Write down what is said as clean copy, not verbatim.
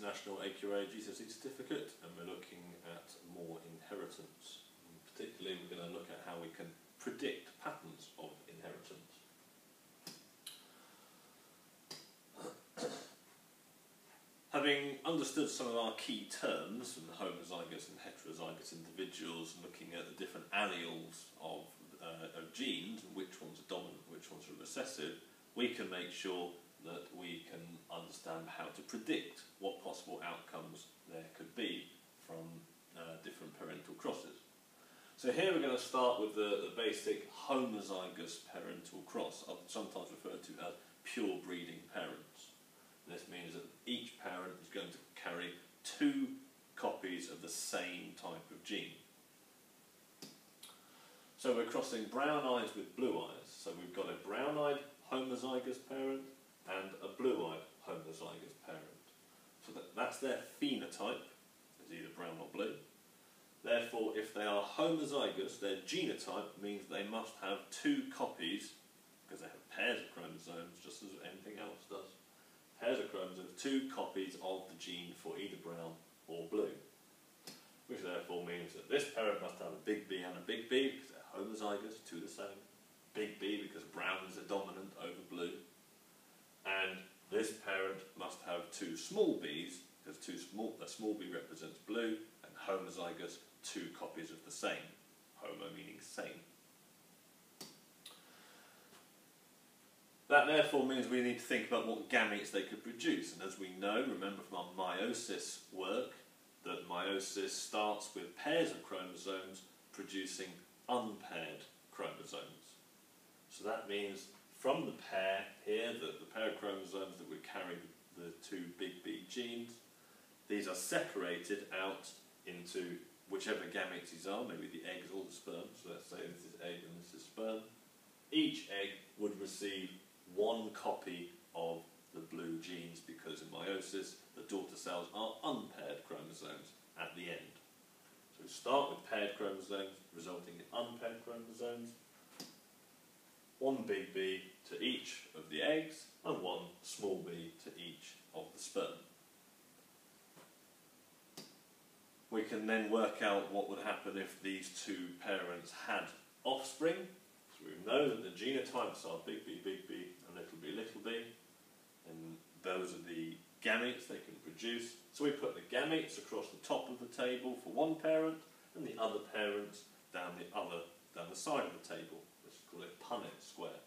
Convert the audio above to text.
International AQA GCSE certificate, and we're looking at more inheritance. And particularly we're going to look at how we can predict patterns of inheritance. Having understood some of our key terms, from the homozygous and heterozygous individuals, and looking at the different alleles of genes, and which ones are dominant, which ones are recessive, we can make sure that we can understand how to predict what possible outcomes there could be from different parental crosses. So here we're going to start with the basic homozygous parental cross, sometimes referred to as pure breeding parents. This means that each parent is going to carry 2 copies of the same type of gene. So we're crossing brown eyes with blue eyes. So we've got a brown-eyed homozygous parent and a blue-eyed homozygous parent. So that's their phenotype, it's either brown or blue. Therefore, if they are homozygous, their genotype means they must have 2 copies, because they have pairs of chromosomes, just as anything else does. Pairs of chromosomes, 2 copies of the gene for either brown or blue. Which therefore means that this parent must have a big B and a big B, because they're homozygous, 2 the same. Big B because brown is a dominant over blue. And this parent must have 2 small b's, because a small b represents blue, and homozygous, 2 copies of the same. Homo meaning same. That therefore means we need to think about what gametes they could produce. And as we know, remember from our meiosis work, that meiosis starts with pairs of chromosomes producing unpaired chromosomes. So that means from the pair here, the pair of chromosomes that would carry the 2 big B genes, these are separated out into whichever gametes these are, maybe the eggs or the sperm. So let's say this is egg and this is sperm. Each egg would receive 1 copy of the blue genes, because in meiosis the daughter cells are unpaired chromosomes at the end. So we start with paired chromosomes resulting in unpaired chromosomes. 1 big B to each of the eggs and 1 small b to each of the sperm. We can then work out what would happen if these 2 parents had offspring. So we know that the genotypes are big B, and little b, and those are the gametes they can produce. So we put the gametes across the top of the table for one parent, and the other parents down the side of the table. Let's call it Punnett square.